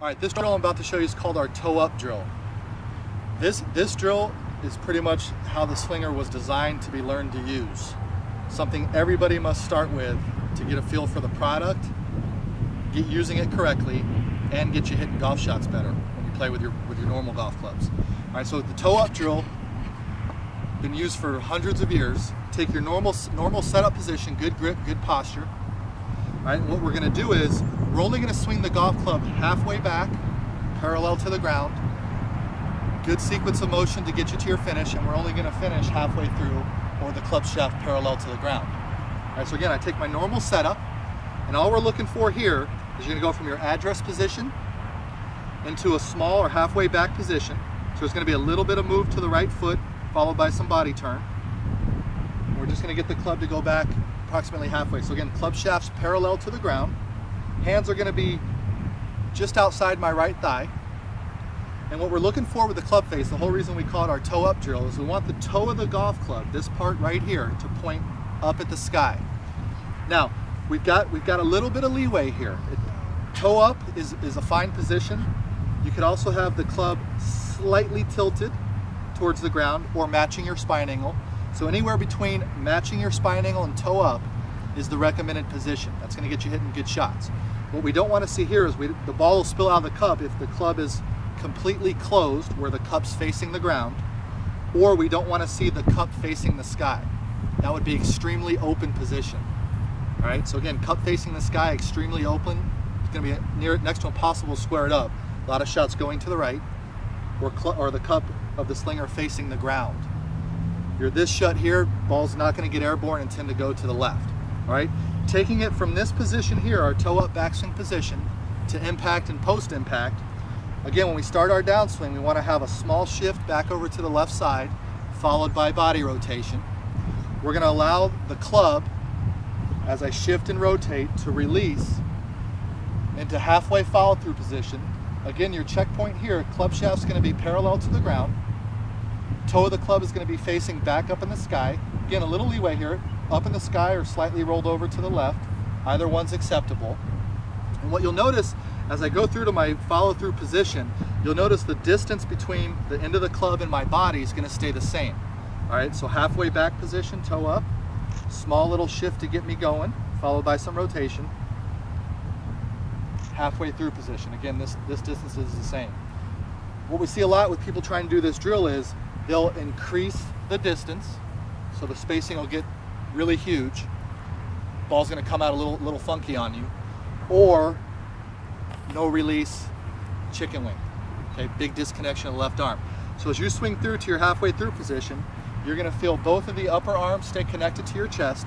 All right, this drill I'm about to show you is called our toe-up drill. This drill is pretty much how the Slinger was designed to be learned to use. Something everybody must start with to get a feel for the product, get using it correctly, and get you hitting golf shots better when you play with your normal golf clubs. All right, so the toe-up drill, been used for hundreds of years. Take your normal setup position, good grip, good posture. All right, and what we're going to do is we're only going to swing the golf club halfway back, parallel to the ground. Good sequence of motion to get you to your finish, and we're only going to finish halfway through, or the club shaft parallel to the ground. All right, so again, I take my normal setup, and all we're looking for here is you're going to go from your address position into a small or halfway back position. So there's going to be a little bit of move to the right foot, followed by some body turn. We're just going to get the club to go back approximately halfway. So again, club shaft's parallel to the ground. Hands are going to be just outside my right thigh. And what we're looking for with the club face, the whole reason we call it our toe-up drill, is we want the toe of the golf club, this part right here, to point up at the sky. Now, we've got a little bit of leeway here. Toe up is a fine position. You could also have the club slightly tilted towards the ground or matching your spine angle. So anywhere between matching your spine angle and toe up is the recommended position. That's going to get you hitting good shots. What we don't want to see here is the ball will spill out of the cup if the club is completely closed where the cup's facing the ground, or we don't want to see the cup facing the sky. That would be extremely open position. All right, so again, cup facing the sky, extremely open. It's going to be next to impossible to square it up. A lot of shots going to the right, or the cup of the Slinger facing the ground. You're this shut here, ball's not going to get airborne and tend to go to the left. All right, taking it from this position here, our toe-up backswing position, to impact and post-impact. Again, when we start our downswing, we want to have a small shift back over to the left side, followed by body rotation. We're going to allow the club, as I shift and rotate, to release into halfway follow-through position. Again, your checkpoint here, club shaft's going to be parallel to the ground. Toe of the club is going to be facing back up in the sky. Again, a little leeway here, up in the sky or slightly rolled over to the left. Either one's acceptable. And what you'll notice as I go through to my follow-through position, you'll notice the distance between the end of the club and my body is going to stay the same. All right, so halfway back position, toe up, small little shift to get me going, followed by some rotation. Halfway through position. Again, this distance is the same. What we see a lot with people trying to do this drill is they'll increase the distance, so the spacing will get really huge. Ball's going to come out a little funky on you, or no release, chicken wing. Okay, big disconnection of the left arm. So as you swing through to your halfway through position, you're going to feel both of the upper arms stay connected to your chest.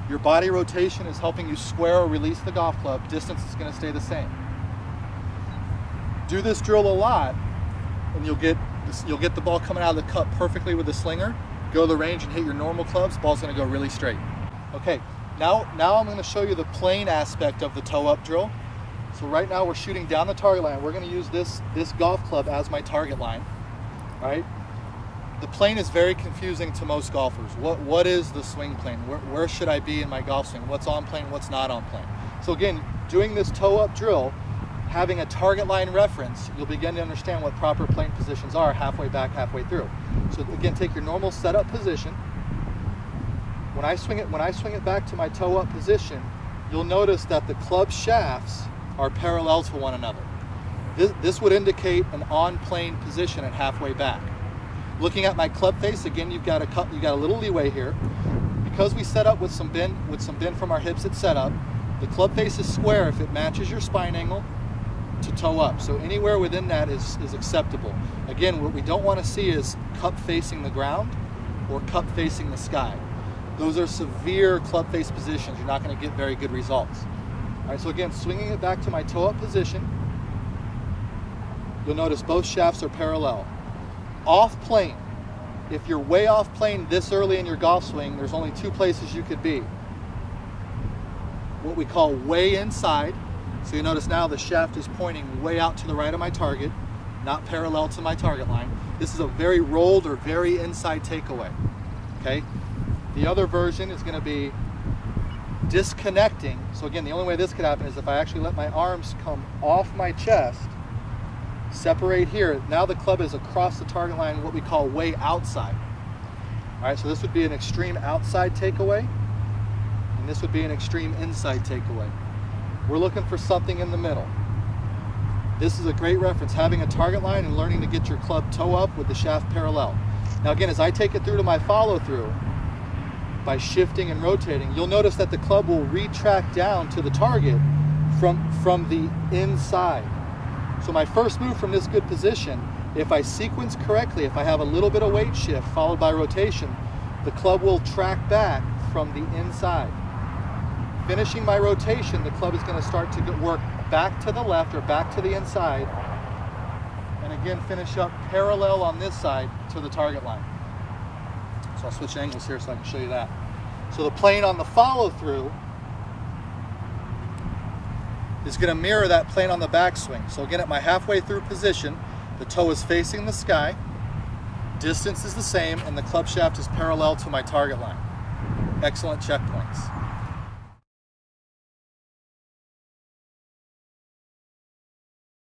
Your body rotation is helping you square or release the golf club. Distance is going to stay the same. Do this drill a lot, and you'll get the ball coming out of the cup perfectly with the Slinger. Go to the range and hit your normal clubs. Ball's going to go really straight. Okay, now I'm going to show you the plane aspect of the toe-up drill. So right now we're shooting down the target line. We're going to use this golf club as my target line. All right. The plane is very confusing to most golfers. What is the swing plane? Where should I be in my golf swing? What's on plane? What's not on plane? So again, doing this toe-up drill, having a target line reference, you'll begin to understand what proper plane positions are halfway back, halfway through. So again, take your normal setup position. When I swing it back to my toe-up position, you'll notice that the club shafts are parallel to one another. This would indicate an on-plane position at halfway back. Looking at my club face, again, you've got a little leeway here. Because we set up with some bend from our hips at setup, the club face is square if it matches your spine angle to toe up. So anywhere within that is acceptable. Again, what we don't want to see is cup facing the ground or cup facing the sky. Those are severe club face positions. You're not going to get very good results. All right, so again, swinging it back to my toe-up position, you'll notice both shafts are parallel. Off plane, if you're way off plane this early in your golf swing, there's only two places you could be. What we call way inside. So you notice now the shaft is pointing way out to the right of my target, not parallel to my target line. This is a very rolled or very inside takeaway. Okay. The other version is going to be disconnecting. So again, the only way this could happen is if I actually let my arms come off my chest separate here. Now the club is across the target line, what we call way outside. All right, so this would be an extreme outside takeaway, and this would be an extreme inside takeaway. We're looking for something in the middle. This is a great reference, having a target line and learning to get your club toe up with the shaft parallel. Now again, as I take it through to my follow through, by shifting and rotating, you'll notice that the club will retract down to the target from the inside. So my first move from this good position, if I sequence correctly, if I have a little bit of weight shift followed by rotation, the club will track back from the inside. Finishing my rotation, the club is going to start to work back to the left or back to the inside, and again finish up parallel on this side to the target line. So I'll switch angles here so I can show you that. So the plane on the follow through is going to mirror that plane on the backswing. So again, at my halfway through position, the toe is facing the sky, distance is the same, and the club shaft is parallel to my target line. Excellent checkpoints.